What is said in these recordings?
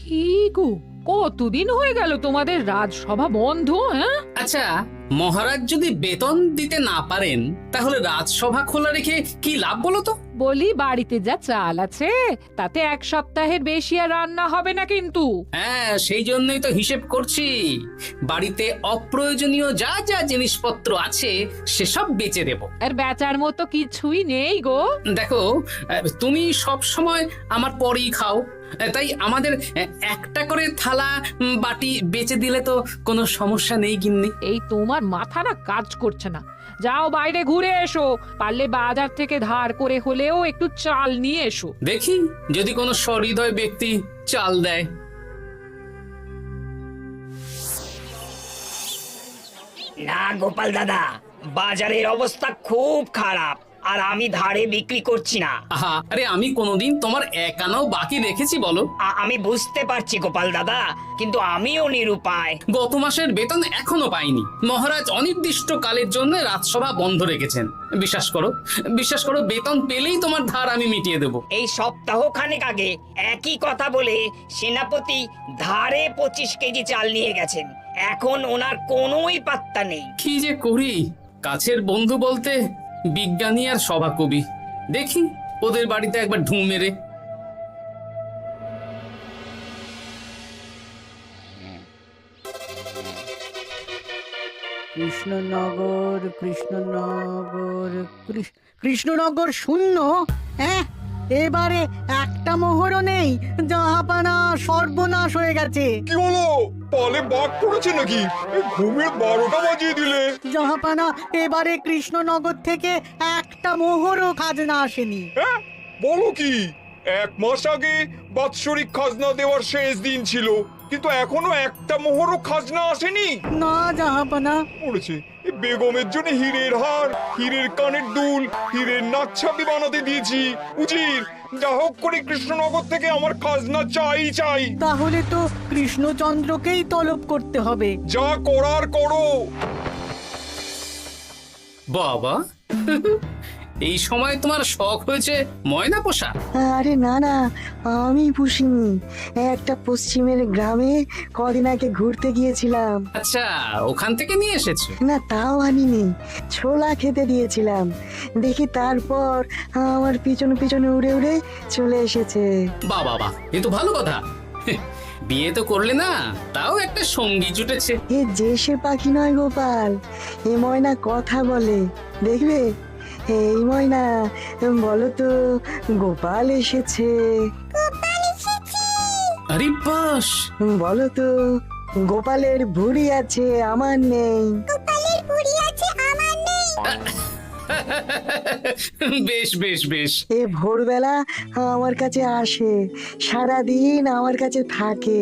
কি গো, কতদিন হয়ে গেল তোমাদের রাজসভা বন্ধ? হ্যাঁ, আচ্ছা, মহারাজ যদি বেতন দিতে না পারেন তাহলে রাজসভা খোলা রেখে কি লাভ বলো তো? বলি বাড়িতে যা চাল আছে তাতে এক সপ্তাহের বেশি আর রান্না হবে না কিন্তু। হ্যাঁ, সেই জন্যই তো হিসেব করছি। বাড়িতে অপ্রয়োজনীয় যা যা জিনিসপত্র আছে সেসব বেচে দেব। আর বেচার মতো কিছুই নেই গো। দেখো, তুমি সব সময় আমার পরেই খাও, তাই আমাদের একটা করে থালা বাটি বেচে দিলে তো কোনো সমস্যা নেই গিন্নি। এই তোমার মাথা না কাজ করছে না। যাও বাইরে ঘুরে এসো, পারলে বাজার থেকে ধার করে হলেও একটু চাল নিয়ে এসো। দেখি যদি কোনো সহৃদয় ব্যক্তি চাল দেয়। না গোপাল দাদা, বাজারের অবস্থা খুব খারাপ, আর আমি ধারে বিক্রি করছি না। আহা, আরে আমি কোনোদিন তোমার একানাও বাকি রেখেছি বলো? আমি বুঝতে পারছি গোপাল দাদা, কিন্তু আমিও নিরুপায়। গত মাসের বেতন এখনো পাইনি। মহারাজ অনির্দিষ্ট কালের জন্য রাজসভা বন্ধ রেখেছেন। বিশ্বাস করো, বিশ্বাস করো, বেতন পেলেই তোমার ধার আমি মিটিয়ে দেবো। এই সপ্তাহ খানেক আগে একই কথা বলে সেনাপতি ধারে 25 কেজি চাল নিয়ে গেছেন। এখন ওনার কোনোই পাত্তা নেই। কি যে করি, কাছের বন্ধু বলতে বিজ্ঞানী আর সভাকবি। দেখি ওদের বাড়িতে একবার ঢু মেরে। কৃষ্ণনগর কৃষ্ণনগর কৃষ্ণনগর শূন্য। হ্যাঁ, এবারে একটা মোহরও নেই। জাহাপানা সর্বনাশ হয়ে গেছে। কি হলো? পালে বাঘ পড়েছে নাকি? এই ঘুমের 12টা বাজিয়ে দিলে। জাহাপানা, এবারে কৃষ্ণনগর থেকে একটা মোহরও খাজনা আসেনি। হ্যাঁ, বলো কি? 1 মাস আগে বাৎসরিক খাজনা দেওয়ার শেষ দিন ছিল, কিন্তু এখনো একটা মোহরও খাজনা আসেনি। না জাহাপানা। পড়েছে এই বেগমের জন্য হীরের হার, হীরের কানের দুল, হীরের নাকছাবি বানাতে দিয়েছি। উজির, যা হোক করে কৃষ্ণনগর থেকে আমার খাজনা চাই চাই। তাহলে তো কৃষ্ণচন্দ্রকেই তলব করতে হবে। যা করার করো। বাবা, এই সময় তোমার শখ হয়েছে ময়না পোষা? আরে না না, আমি পুষিনি। একটা পশ্চিমের গ্রামে কদিন আগে ঘুরতে গিয়েছিলাম। আচ্ছা, ওখান থেকে নিয়ে এসেছো? না, তাও আনিনি, ছোলা খেতে দিয়েছিলাম। দেখি তারপর আমার পিছনে পিছনে উড়ে উড়ে চলে এসেছে। বাহ বাহ বাহ, এ তো ভালো কথা। বিয়ে তো করলে না, তাও একটা সঙ্গী জুটেছে। এ যে সে পাখি নয় গোপাল, এ ময়না কথা বলে, দেখবে। এই ময়না, বলো তো গোপাল এসেছে। আরে বাস, বলো তো গোপালের ভুঁড়ি আছে আমার নেই। বেশ বেশ বেশ। এ ভোরবেলা আমার কাছে আসে, সারাদিন আমার কাছে থাকে,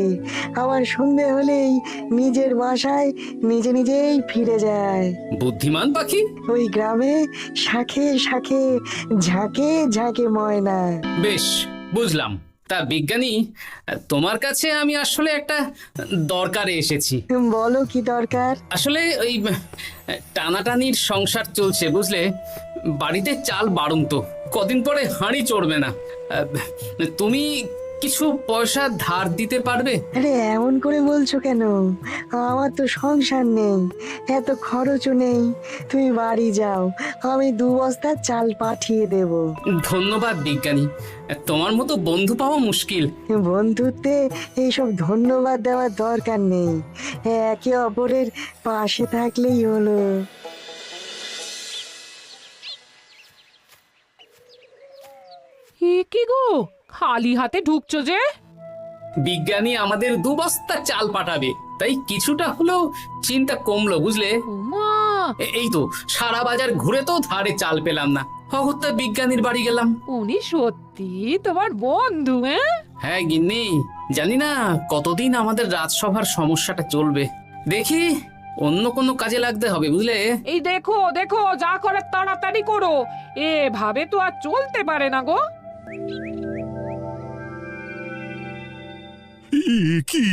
আবার সন্ধে হলেই নিজের বাসায় নিজে নিজেই ফিরে যায়। বুদ্ধিমান পাখি। ওই গ্রামে শাখে শাখে ঝাঁকে ঝাঁকে ময়না। বেশ, বুঝলাম। তা বিজ্ঞানী, তোমার কাছে আমি আসলে একটা দরকারে এসেছি। বলো কি দরকার? আসলে ওই টানাটানির সংসার চলছে, বুঝলে। বাড়িতে চাল বাড়ন্ত, কদিন পরে হাঁড়ি চড়বে না। তুমি কিছু পয়সা ধার দিতে পারবে? আরে এমন করে বলছো কেন? আমার তো সংসার নেই, এত খরচও নেই। তুমি বাড়ি যাও, আমি 2 বস্তা চাল পাঠিয়ে দেব। ধন্যবাদ বিজ্ঞানী, তোমার মতো বন্ধু পাওয়া মুশকিল। বন্ধুত্বে এইসব ধন্যবাদ দেওয়ার দরকার নেই, একে অপরের পাশে থাকলেই হলো। এ কি গো, খালি হাতে ঢুকছো যে? বিজ্ঞানী আমাদের 2 বস্তা চাল পাঠাবে, তাই কিছুটা হলেও চিন্তা কমলো, বুঝলে। ওমা, এই তো সারা বাজার ঘুরে তো ধারে চাল পেলাম না, অগত্যা বিজ্ঞানীর বাড়ি গেলাম। উনি সত্যি তোমার বন্ধু? হ্যাঁ গিন্নি, জানি না কতদিন আমাদের রাজসভার সমস্যাটা চলবে। দেখি অন্য কোনো কাজে লাগতে হবে, বুঝলে। এই দেখো দেখো, যা করে তাড়াতাড়ি করো, এভাবে তো আর চলতে পারে না গো। কি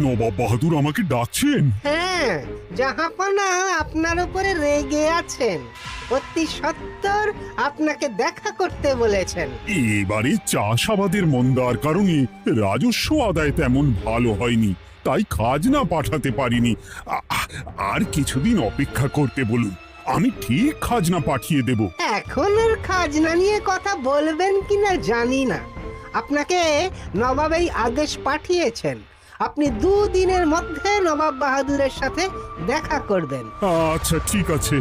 নবাব বাহাদুর আমাকে ডাকছেন? হ্যাঁ, জাহাপনা আপনার উপরে রেগে আছেন। অতি সত্বর বাহাদুর আপনাকে দেখা করতে বলেছেন। এবারে চাষাবাদের মন্দার কারণে রাজস্ব আদায় তেমন ভালো হয়নি, তাই খাজনা পাঠাতে পারিনি। আর কিছুদিন অপেক্ষা করতে বলুন, আমি ঠিক খাজনা পাঠিয়ে দেব। এখন আর খাজনা নিয়ে কথা বলবেন কিনা জানি না। আপনাকে নবাব এই আদেশ পাঠিয়েছেন, আপনি 2 দিনের মধ্যে নবাব বাহাদুরের সাথে দেখা করবেন। আচ্ছা ঠিক আছে।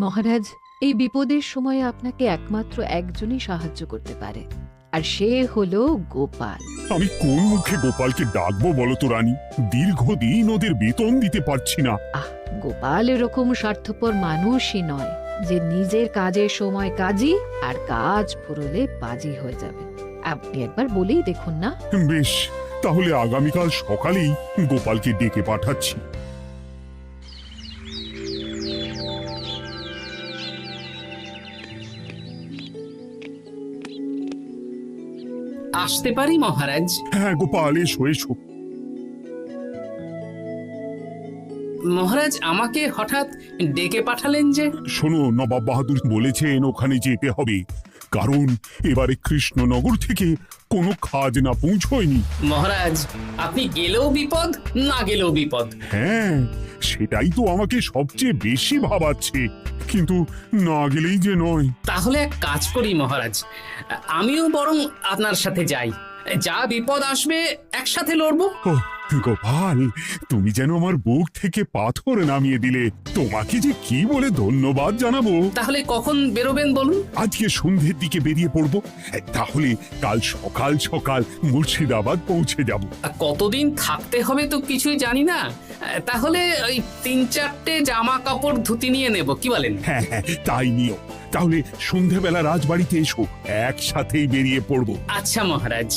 মহারাজ, এই বিপদের সময়ে আপনাকে একমাত্র একজনই সাহায্য করতে পারে, আর সে হলো গোপাল। আমি কোন মুখে গোপালকে ডাকবো বলো তো রানী? দীর্ঘদিন ওদের বেতন দিতে পারছি না। গোপাল এরকম স্বার্থপর মানুষই নয় যে নিজের কাজের সময় কাজী আর কাজ ফুরলে বাজি হয়ে যাবে। আপনি একবার বলেই দেখুন না। বেশ, তাহলে আগামীকাল সকালেই গোপালকে ডেকে পাঠাচ্ছি। আসতে পারি মহারাজ? হ্যাঁ গোপাল, এসো এসো। মহারাজ, আমাকে হঠাৎ ডেকে পাঠালেন যে? শোনো, নবাব বাহাদুর বলেছেন ওখানে যেতে হবে, কারণ এবারে কৃষ্ণনগর থেকে কোনো খাজনা পৌঁছয়নি। মহারাজ, আপনি গেলেও বিপদ, না গেলেও বিপদ। হ্যাঁ, সেটাই তো আমাকে সবচেয়ে বেশি ভাবাচ্ছে, কিন্তু না গেলেই যে নয়। তাহলে এক কাজ করি মহারাজ, আমিও বরং আপনার সাথে যাই। যা বিপদ আসবে একসাথে লড়বো। ও গোপাল, তুমি যেন আমার বুক থেকে পাথর নামিয়ে দিলে। তোমাকে যে কি বলে ধন্যবাদ জানাবো। তাহলে কখন বেরোবেন বলুন? আজকে সন্ধ্যের দিকে বেরিয়ে পড়বো, তাহলে কাল সকাল সকাল মুর্শিদাবাদ পৌঁছে যাব। কতদিন থাকতে হবে তো কিছুই জানি না, তাহলে ওই 3-4টে জামা কাপড় ধুতি নিয়ে নেব, কি বলেন? হ্যাঁ হ্যাঁ, তাই নিও। তাহলে সন্ধ্যাবেলা রাজবাড়িতে এসো, একসাথেই বেরিয়ে পড়বো। আচ্ছা মহারাজ।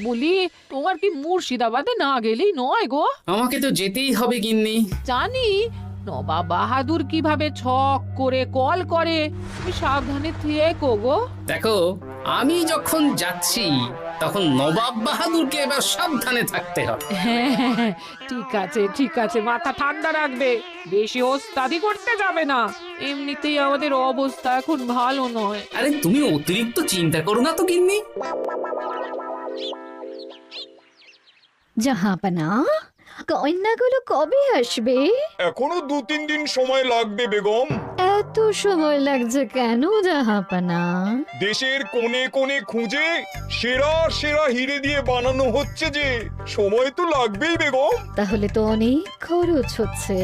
বলি, তোমার কি মুর্শিদাবাদে না গেলেই নয় গো? আমাকে তো যেতেই হবে গিন্নি। জানি নবাব বাহাদুর কিভাবে ছক করে কল করে, তুমি সাবধানে থেকো গো। দেখো, আমি যখন যাচ্ছি তখন নবাব বাহাদুরকে এবার সাবধানে থাকতে হবে। হ্যাঁ, ঠিক আছে, মাথা ঠান্ডা রাখবে, বেশি ওস্তাদি করতে যাবে না। এমনিতেই আমাদের অবস্থা এখন ভালো নয়। আরে তুমি অতিরিক্ত চিন্তা করো না তো গিন্নি। জাহাপনা, কন্যাগুলো কবে আসবে? এখনো 2-3 দিন সময় লাগবে বেগম। এত সময় লাগছে কেন জাহাপনা? দেশের কোণে কোণে খুঁজে সেরা সেরা হিরে দিয়ে বানানো হচ্ছে যে, সময় তো লাগবেই বেগম। তাহলে তো অনেক খরচ হচ্ছে।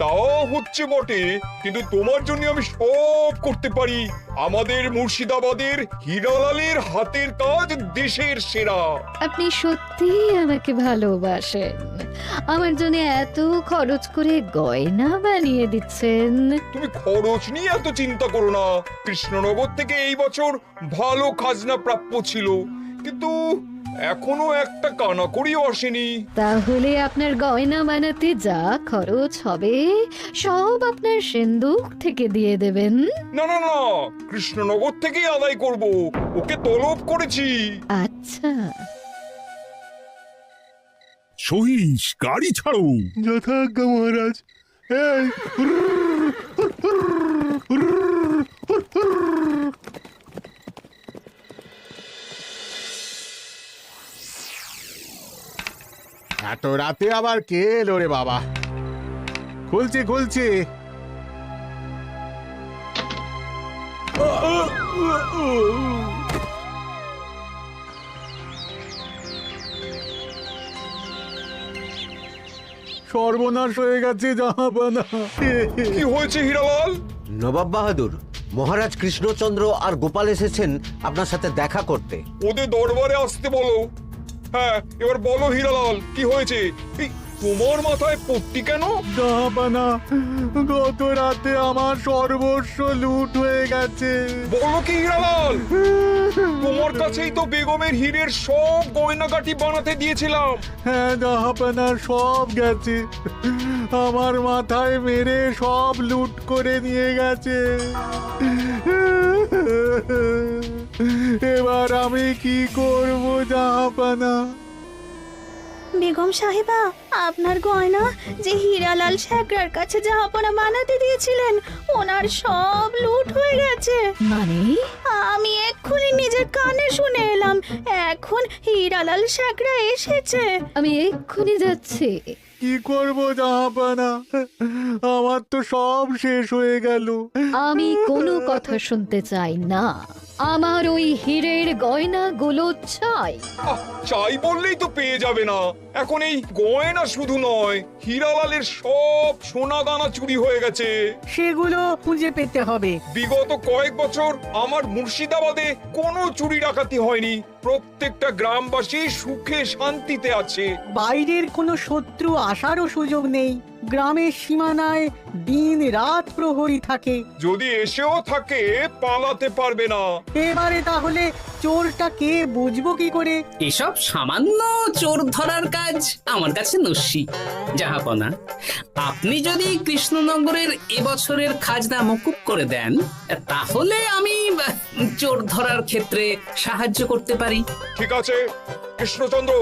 তাও হচ্ছে বটে, কিন্তু তোমার জন্য আমি সব করতে পারি। আমাদের মুর্শিদাবাদের হীরালালের হাতের কাজ দেশের সেরা। আপনি সত্যি আমাকে ভালোবাসেন, আমার জন্য এত খরচ করে গয়না বানিয়ে দিচ্ছেন। তুমি খরচ নিয়ে এত চিন্তা করো না। কৃষ্ণনগর থেকে এই বছর ভালো খাজনা প্রাপ্য ছিল, কিন্তু এখনো একটা কানাকড়িও আসেনি। তাহলে আপনার গয়না বানাতে যা খরচ হবে সব আপনার সিন্ধুক থেকে দিয়ে দেবেন। না না না, কৃষ্ণনগর থেকেই আদায় করব, ওকে তলব করেছি। আচ্ছা, সহিস, গাড়ি ছাড়ো। যথাজ্ঞা মহারাজ। এই এত রাতে আবার কে এলো রে বাবা? খুলছি। সর্বনাশ হয়ে গেছে জাহাপানা। কি হয়েছে হীরালাল? নবাব বাহাদুর, মহারাজ কৃষ্ণচন্দ্র আর গোপাল এসেছেন আপনার সাথে দেখা করতে। ওদের দরবারে আসতে বলো। হ্যাঁ, এবার বলো হীরালাল, কি হয়েছে? এই, তোমার মাথায় পট্টি কেন? জাহাপানা, গত রাতে আমার সর্বস্ব লুট হয়ে গেছে। বলো কি হীরালাল? তোমার কাছেই তো বেগমের হীরের সব গয়নাগাটি বানাতে দিয়েছিলাম। হ্যাঁ জাহাপানা, সব গেছে। আমার মাথায় মেরে সব লুট করে নিয়ে গেছে। এবার আমি কি করব জাহাপানা? বেগম সাহেবা, আপনার গয়না যে হীরালাল শেখরার কাছে জাহাপনা বানাতে দিয়েছিলেন, ওনার সব লুট হয়ে গেছে। মানে আমি এক্ষুনি নিজের কানে শুনে এলাম, এখন হীরালাল শেখরা এসেছে। আমি এক্ষুনি যাচ্ছি। কি করব জাহাপানা, আমার তো সব শেষ হয়ে গেল। আমি কোনো কথা শুনতে চাই না, আমার ওই হীরের গয়নাগুলো চাই। চাই বললেই তো পেয়ে যাবে না। এখন এই গয়না শুধু নয়, হীরালালের সব সোনা দানা চুরি হয়ে গেছে। সেগুলো খুঁজে পেতে হবে। বিগত কয়েক বছর আমার মুর্শিদাবাদে কোনো চুরি ডাকাতি হয়নি। প্রত্যেকটা গ্রামবাসী সুখে শান্তিতে আছে। বাইরের কোনো শত্রু আসারও সুযোগ নেই। গ্রামের সীমানায় দিন রাত প্রহরী থাকে। যদি এসেও থাকে পালাতে পারবে না। এবারে তাহলে চোরটা কে বুঝবো কি করে? এসব সামান্য চোর ধরার কাজ আমার কাছে নস্যি। জাহাপনা, আপনি যদি কৃষ্ণনগরের এবছরের খাজনা মকুব করে দেন, তাহলে আমি চোর ধরার ক্ষেত্রে সাহায্য করতে পারি। ঠিক আছে কৃষ্ণচন্দ্র,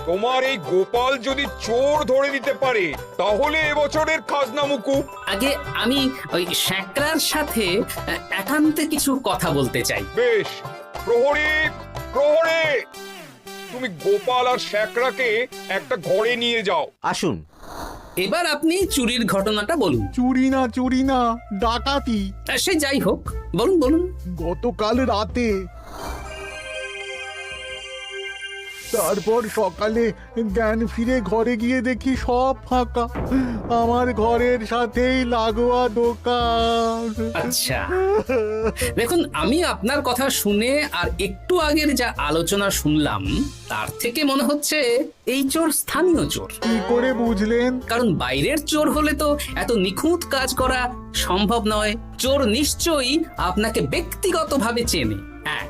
তোমার এই গোপাল যদি চোর ধরে দিতে পারে তাহলে এবছরের খাজনা মুকুব। আগে আমি ওই শেখরার সাথে একান্তে কিছু কথা বলতে চাই। বেশ, প্রহরী প্রহরী, তুমি গোপাল আর শেখরাকে একটা ঘরে নিয়ে যাও। আসুন। এবার আপনি চুরির ঘটনাটা বলুন। চুরি না, ডাকাতি। সে যাই হোক, বলুন বলুন। গতকাল রাতে, তারপর সকালে জ্ঞান ফিরে ঘরে গিয়ে দেখি সব ফাঁকা। আমার ঘরের সাথেই লাগোয়া দোকান। আচ্ছা, দেখুন, আমি আপনার কথা শুনে আর একটু আগের যা আলোচনা শুনলাম তার থেকে মনে হচ্ছে এই চোর স্থানীয় চোর। কি করে বুঝলেন? কারণ বাইরের চোর হলে তো এত নিখুঁত কাজ করা সম্ভব নয়। চোর নিশ্চয়ই আপনাকে ব্যক্তিগতভাবে চেনে। হ্যাঁ,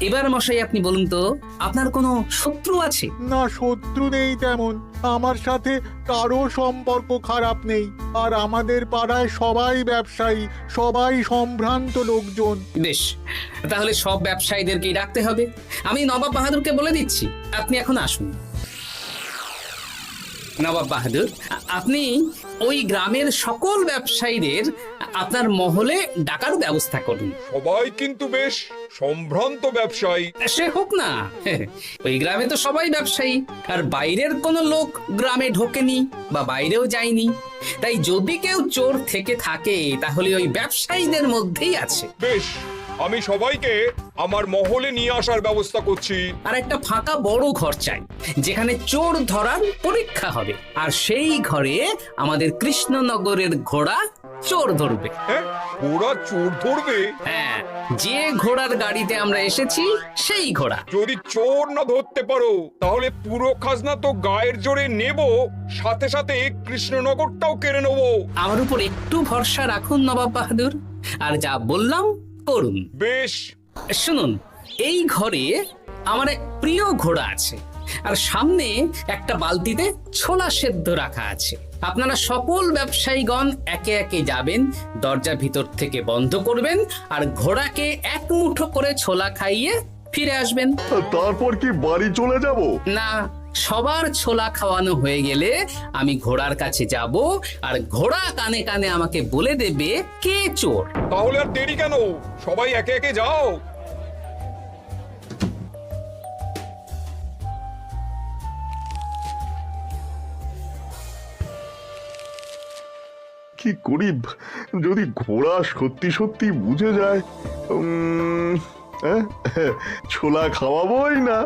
এবার মশাই আপনি বলুন তো, আপনার কোনো শত্রু আছে? না, শত্রু নেই তেমন। আমার সাথে কারো সম্পর্ক খারাপ নেই। আর আমাদের পাড়ায় সবাই ব্যবসায়ী, সবাই সম্ভ্রান্ত লোকজন। বেশ, তাহলে সব ব্যবসায়ীদেরকেই রাখতে হবে। আমি নবাব বাহাদুরকে বলে দিচ্ছি, আপনি এখন আসুন। নবাব বাহাদুর, আপনি ওই গ্রামের সকল ব্যবসায়ীদের আপনার মহলে ডাকার ব্যবস্থা করুন। সবাই কিন্তু বেশ সম্ভ্রান্ত ব্যবসায়ী। সে হোক না, ওই গ্রামে তো সবাই ব্যবসায়ী, আর বাইরের কোনো লোক গ্রামে ঢোকেনি বা বাইরেও যায়নি। তাই যদি কেউ চোর থেকে থাকে তাহলে ওই ব্যবসায়ীদের মধ্যেই আছে। বেশ, আমি সবাইকে আমার মহলে নিয়ে আসার ব্যবস্থা করছি। আর একটা ফাঁকা বড় ঘর চাই, যেখানে চোর ধরার পরীক্ষা হবে। আর সেই ঘরে আমাদের কৃষ্ণনগরের ঘোড়া চোর ধরবে। হ্যাঁ, ঘোড়া চোর ধরবে? হ্যাঁ, যে ঘোড়ার গাড়িতে আমরা এসেছি সেই ঘোড়া। যদি চোর না ধরতে পারো তাহলে পুরো খাজনা তো গায়ের জোরে নেব, সাথে সাথে কৃষ্ণনগরটাও কেড়ে নেব। আমার উপর একটু ভরসা রাখুন নবাব বাহাদুর, আর যা বললাম করুন। বেশ, শুনুন, এই ঘরে আমার এক প্রিয় ঘোড়া আছে, আর সামনে একটা বালতিতে ছোলা সেদ্ধ রাখা আছে। আপনারা সকল ব্যবসায়ীগণ একে একে যাবেন, দরজা ভিতর থেকে বন্ধ করবেন, আর ঘোড়াকে এক মুঠো করে ছোলা খাইয়ে ফিরে আসবেন। তারপর কি বাড়ি চলে যাব? না, সবার ছোলা খাওয়ানো হয়ে গেলে আমি ঘোড়ার কাছে যাব, আর ঘোড়া কানে কানে আমাকে বলে দেবে কে চোর। তাহলে আর দেরি কেন, সবাই একে একে যাও। কি করি যদি ঘোড়া সত্যি সত্যি বুঝে যায়? ছোলা খাওয়াবোই না।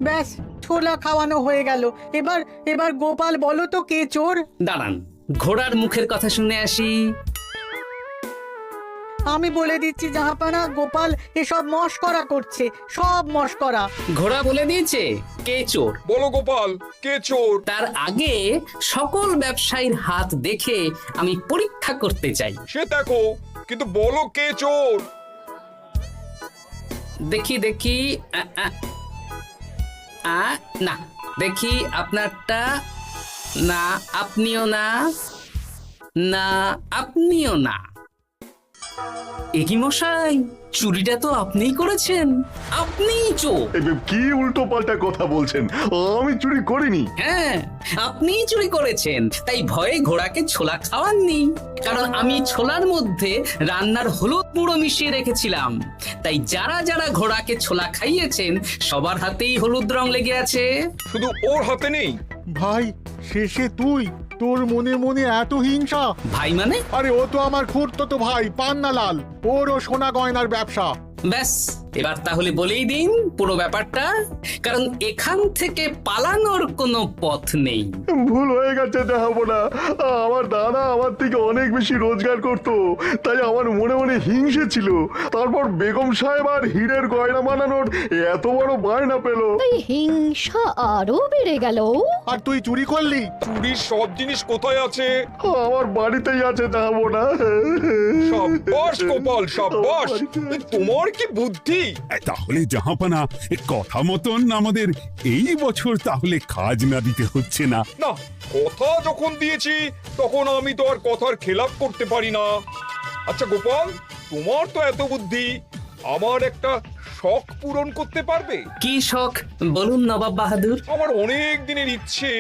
ব্যাস, ছোলা খাওয়ানো হয়ে গেল। এবার এবার গোপাল বলো তো কে চোর? দাঁড়ান, ঘোড়ার মুখের কথা শুনে আসি। আমি বলে দিচ্ছি জাহাপানা, গোপাল এসব মশকরা করছে, সব মশকরা। ঘোড়া বলে দিয়েছে কে চোর। বলো গোপাল, কে চোর? তার আগে সকল ব্যবসায়ীর হাত দেখে আমি পরীক্ষা করতে চাই। সে দেখো, কিন্তু বলো কে চোর? দেখি দেখি, না, দেখি আপনারটা। না, আপনিও না। না, আপনিও না। একি মশাই, চুরিটা তো আপনিই করেছেন, আপনিই চোর। কি উল্টো পাল্টা কথা বলছেন? আমি চুরি করিনি। হ্যাঁ, আপনিই চুরি করেছেন, তাই ভয়ে ঘোড়াকে ছোলা খাওয়াননি। কারণ আমি ছোলার মধ্যে রান্নার হলুদ গুঁড়ো মিশিয়ে রেখেছিলাম, তাই যারা যারা ঘোড়াকে ছোলা খাইয়েছেন সবার হাতেই হলুদ রং লেগে আছে। শুধু ওর হাতে নেই। ভাই, শেষে তুই? তোর মনে মনে এত হিংসা? ভাই মানে? আরে ও তো আমার খুড়তো ভাই পান্নালাল, ওরও সোনা গয়নার ব্যবসা। ব্যাস, এবার তাহলে বলেই দিন পুরো ব্যাপারটা, কারণ এখান থেকে পালানোর কোনো পথ নেই। ভুল হয়ে গেছে জাহাপনা, আমার দাদা আমার থেকে অনেক বেশি রোজগার করত, তাই আমার মনে মনে হিংসে ছিল। তারপর বেগম সাহেব আর হীরের গয়না বানানোর এত বড় বায়না পেল, তাই হিংসা আরো বেড়ে গেল। আর তুই চুরি করলি? চুরির সব জিনিস কোথায় আছে? আমার বাড়িতেই আছে জাহাপনা। সাব্বাস গোপাল, সাব্বাস, তোমার কি বুদ্ধি! তাহলে জাহাপানা, কথা মতন আমাদের এই বছর তাহলে খাজনা দিতে হচ্ছে না। না, কথা যখন দিয়েছি তখন আমি তো আর কথার খেলাপ করতে পারি না। আচ্ছা গোপাল, তোমার তো এত বুদ্ধি, আমার একটা শখ পূরণ করতে পারবে? কি শখ বলুন নবাব বাহাদুর। আমার অনেক দিনের ইচ্ছে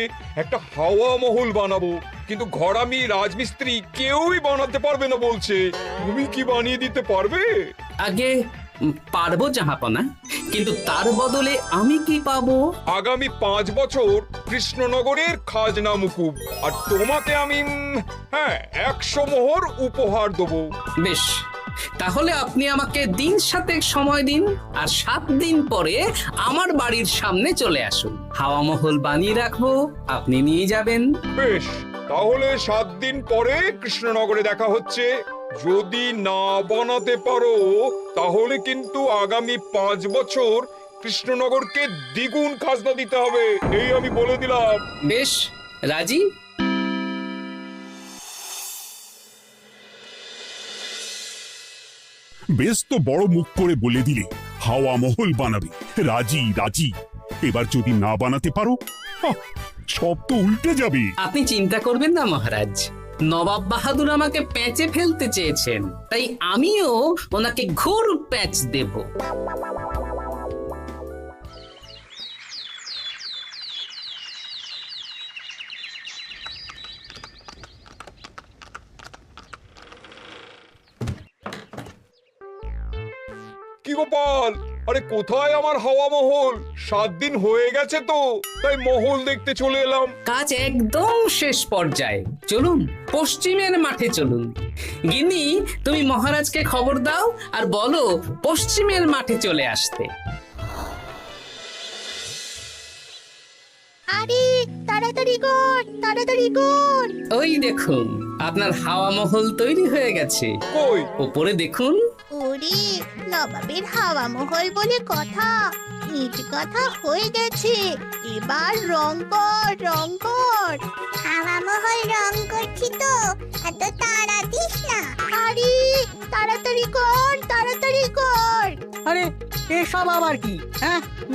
একটা হাওয়া মহল বানাবো, কিন্তু ঘরামি রাজমিস্ত্রি কেউই বানাতে পারবে না বলছে। তুমি কি বানিয়ে দিতে পারবে? আগে পারবো জাহাপনা, কিন্তু তার বদলে আমি কি পাবো? আগামী 5 বছর কৃষ্ণনগরের খাজনা মুকুব, আর তোমাকে আমি 100 মোহর উপহার দেবো। বেশ, তাহলে আপনি আমাকে দিন 7 সময় দিন, আর 7 দিন পরে আমার বাড়ির সামনে চলে আসুন। হাওয়া মহল বানিয়ে রাখবো, আপনি নিয়ে যাবেন। বেশ, তাহলে 7 দিন পরে কৃষ্ণনগরে দেখা হচ্ছে। যদি না বানাতে পারো তাহলে কিন্তু আগামী 5 বছর কৃষ্ণনগরকে দ্বিগুণ খাজনা দিতে হবে, এই আমি বলে দিলাম। বেশ, রাজি। বেশ তো বড় মুখ করে বলে দিলে হাওয়া মহল বানাবে। রাজি রাজি। এবার যদি না বানাতে পারো, সব তো উল্টে যাবে। আপনি চিন্তা করবেন না মহারাজ, নবাব বাহাদুর আমাকে প্যাঁচে ফেলতে চেয়েছেন, তাই আমিও ওনাকে ঘোর প্যাঁচ দেব। কি গোপাল, আরে কোথায় আমার হাওয়া মহল? 7 দিন হয়ে গেছে তো, তাই মহল দেখতে চলে এলাম। কাজ একদম শেষ পর্যায়ে, চলুন পশ্চিমের মাঠে চলুন। গিন্নি, তুমি মহারাজকে খবর দাও আর বলো পশ্চিমের মাঠে চলে আসতে। আরে তাড়াতাড়ি কর, তাড়াতাড়ি কর। ওই দেখুন, আপনার হাওয়া মহল তৈরি হয়ে গেছে। কই? উপরে দেখুন। ওরে, নবাবের হাওয়া মহল বলে কথা, ইট কথা হয়ে গেছে। এবার রং কর, রং কর। হাওয়া মহল রং করছি তো, এত তাড়া দিস না। আরে তাড়াতাড়ি কর, তাড়াতাড়ি কর। আরে এসব আবার কি?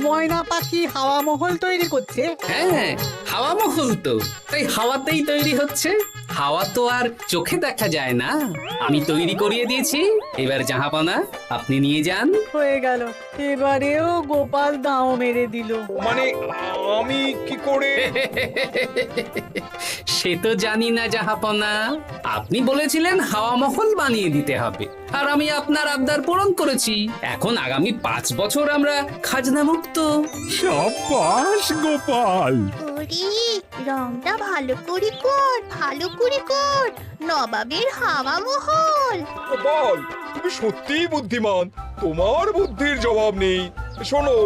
ময়না পাখি হাওয়া মহল তৈরি করছে? হ্যাঁ, হাওয়া মহল তো, তাই হাওয়াতেই তৈরি হচ্ছে। হাওয়া তো আর চোখে দেখা যায় না, আমি তৈরি করিয়ে দিয়েছি। এবার জাহাপানা আপনি নিয়ে যান। হয়ে গেল, এবারেও গোপাল দাও মেরে দিল। মানে আমি কি করে? সে তো জানি না জাহাপনা, আপনি বলেছিলেন হাওয়া মহল বানিয়ে দিতে হবে, আর আমি আপনার আবদার পূরণ করেছি। এখন আগামী 5 বছর আমরা খাজনা মুক্ত। সাব্বাস গোপাল। ওরে, রংটা ভালো করে কর, ভালো করে কর। নবাবের হাওয়া মহল। গোপাল, তুমি সত্যিই বুদ্ধিমান, তোমার বুদ্ধির জবাব নেই। শোনো,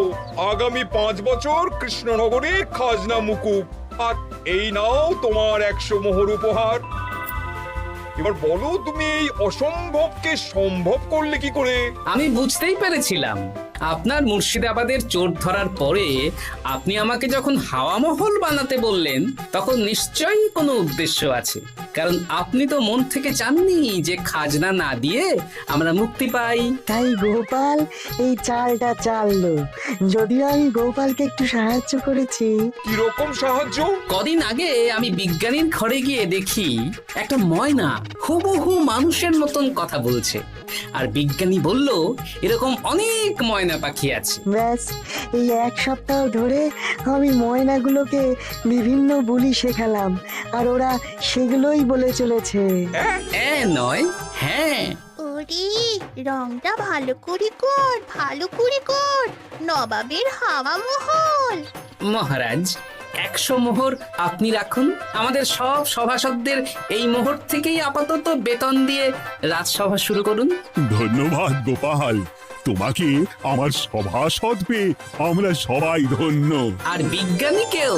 আগামী 5 বছর কৃষ্ণনগরের খাজনা মুকুব, আর এই নাও তোমার 100 মোহর উপহার। এবার বলো, তুমি এই অসম্ভবকে সম্ভব করলে কি করে? আমি বুঝতেই পেরেছিলাম, আপনার মুর্শিদাবাদের চোর ধরার পরে আপনি আমাকে যখন হাওয়া মহল বানাতে বললেন, তখন নিশ্চয়ই কোনো উদ্দেশ্য আছে। কারণ আপনি তো মন থেকে চাননি যে খাজনা না দিয়ে আমরা মুক্তি পাই। তাই গোপাল এই চালটা চাললো। যদিও আমি গোপালকে একটু সাহায্য করেছি। কিরকম সাহায্য? কদিন আগে আমি বিজ্ঞানীর ঘরে গিয়ে দেখি একটা ময়না হুবহু মানুষের মতন কথা বলছে। আর বিজ্ঞানী বলল এরকম অনেক ময়না পাখি আছে। ব্যাস, এই এক সপ্তাহ ধরে আমি ময়নাগুলোকে বিভিন্ন বুলি শেখালাম, আর ওরা সেগুলোই বলে চলেছে। নয়, হ্যাঁ। ওরে, রংটা ভালো করে কর, ভালো করে কর, নবাবের হাওয়া মহল। মহারাজ, 100 মোহর আপনি রাখুন। আমাদের সব সভাসদদের এই মোহর থেকেই আপাতত বেতন দিয়ে রাজসভা শুরু করুন। ধন্যবাদ গোপাল, তোমাকে আমার সভাসদ পেয়ে আমরা সবাই ধন্য। আর বিজ্ঞানীকেও।